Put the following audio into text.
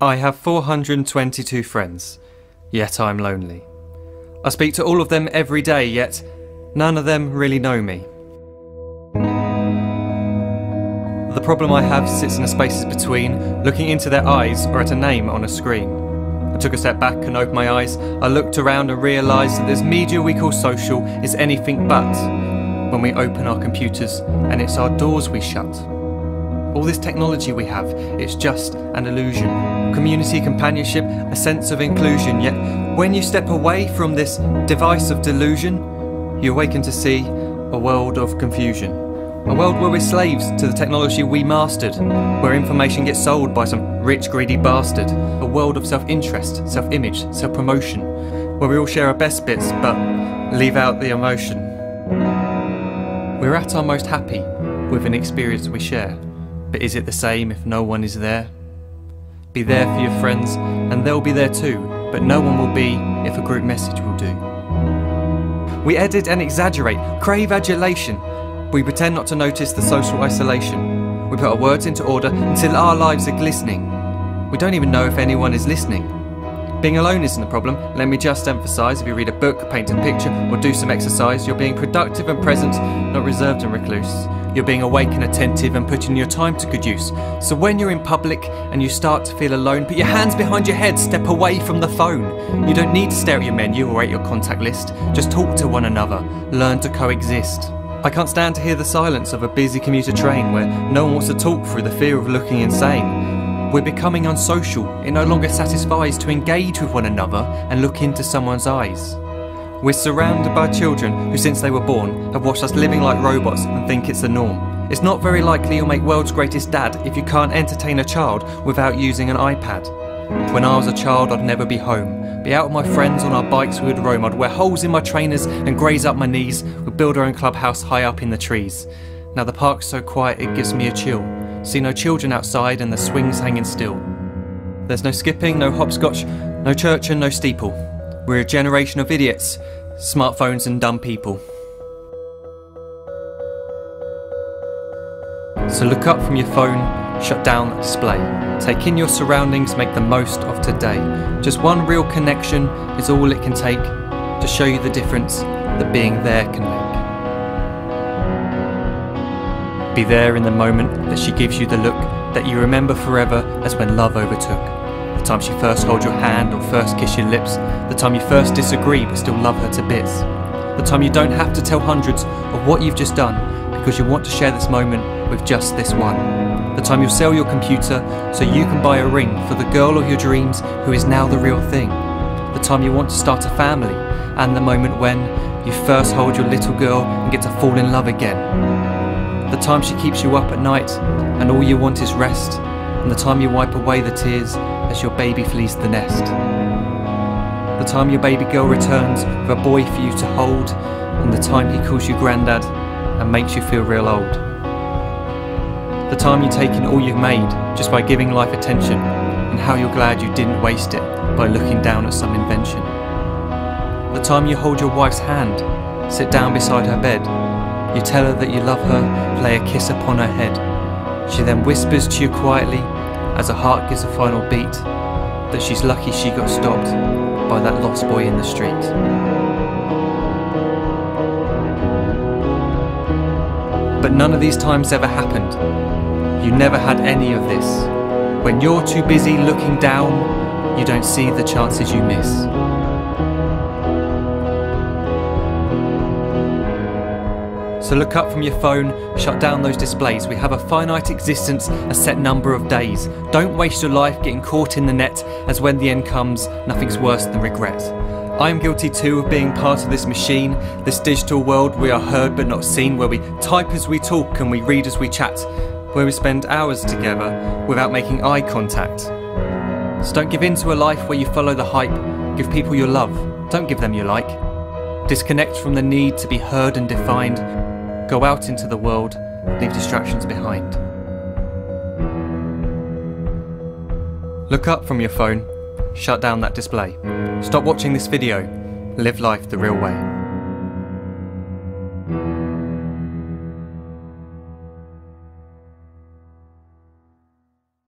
I have 422 friends, yet I'm lonely. I speak to all of them every day, yet none of them really know me. The problem I have sits in the spaces between looking into their eyes or at a name on a screen. I took a step back and opened my eyes. I looked around and realised that this media we call social is anything but when we open our computers and it's our doors we shut. All this technology we have, it's just an illusion. Community, companionship, a sense of inclusion. Yet when you step away from this device of delusion, you awaken to see a world of confusion. A world where we're slaves to the technology we mastered, where information gets sold by some rich, greedy bastard. A world of self-interest, self-image, self-promotion, where we all share our best bits but leave out the emotion. We're at our most happy with an experience we share. But is it the same if no one is there? Be there for your friends and they'll be there too, but no one will be if a group message will do. We edit and exaggerate, crave adulation. We pretend not to notice the social isolation. We put our words into order until our lives are glistening. We don't even know if anyone is listening. Being alone isn't the problem. Let me just emphasise, if you read a book, paint a picture or do some exercise, you're being productive and present, not reserved and recluse. You're being awake and attentive and putting your time to good use. So when you're in public and you start to feel alone, put your hands behind your head, step away from the phone. You don't need to stare at your menu or at your contact list. Just talk to one another, learn to coexist. I can't stand to hear the silence of a busy commuter train where no one wants to talk through the fear of looking insane. We're becoming unsocial. It no longer satisfies to engage with one another and look into someone's eyes. We're surrounded by children who, since they were born, have watched us living like robots and think it's the norm. It's not very likely you'll make world's greatest dad if you can't entertain a child without using an iPad. When I was a child, I'd never be home. Be out with my friends on our bikes, we would roam. I'd wear holes in my trainers and graze up my knees. We'd build our own clubhouse high up in the trees. Now the park's so quiet it gives me a chill. See no children outside and the swings hanging still. There's no skipping, no hopscotch, no church and no steeple. We're a generation of idiots, smartphones and dumb people. So look up from your phone, shut down the display. Take in your surroundings, make the most of today. Just one real connection is all it can take to show you the difference that being there can make. Be there in the moment that she gives you the look that you remember forever as when love overtook. The time she first holds your hand or first kiss your lips. The time you first disagree but still love her to bits. The time you don't have to tell hundreds of what you've just done because you want to share this moment with just this one. The time you'll sell your computer so you can buy a ring for the girl of your dreams who is now the real thing. The time you want to start a family and the moment when you first hold your little girl and get to fall in love again. The time she keeps you up at night and all you want is rest, and the time you wipe away the tears as your baby flees the nest. The time your baby girl returns with a boy for you to hold, and the time he calls you granddad and makes you feel real old. The time you take in all you've made just by giving life attention, and how you're glad you didn't waste it by looking down at some invention. The time you hold your wife's hand, sit down beside her bed, you tell her that you love her, lay a kiss upon her head. She then whispers to you quietly, as her heart gives a final beat, that she's lucky she got stopped by that lost boy in the street. But none of these times ever happened. You never had any of this. When you're too busy looking down, you don't see the chances you miss. So look up from your phone, shut down those displays. We have a finite existence, a set number of days. Don't waste your life getting caught in the net, as when the end comes, nothing's worse than regret. I'm guilty too of being part of this machine, this digital world we are heard but not seen, where we type as we talk and we read as we chat, where we spend hours together without making eye contact. So don't give in to a life where you follow the hype. Give people your love, don't give them your like. Disconnect from the need to be heard and defined. Go out into the world, leave distractions behind. Look up from your phone, shut down that display. Stop watching this video, live life the real way.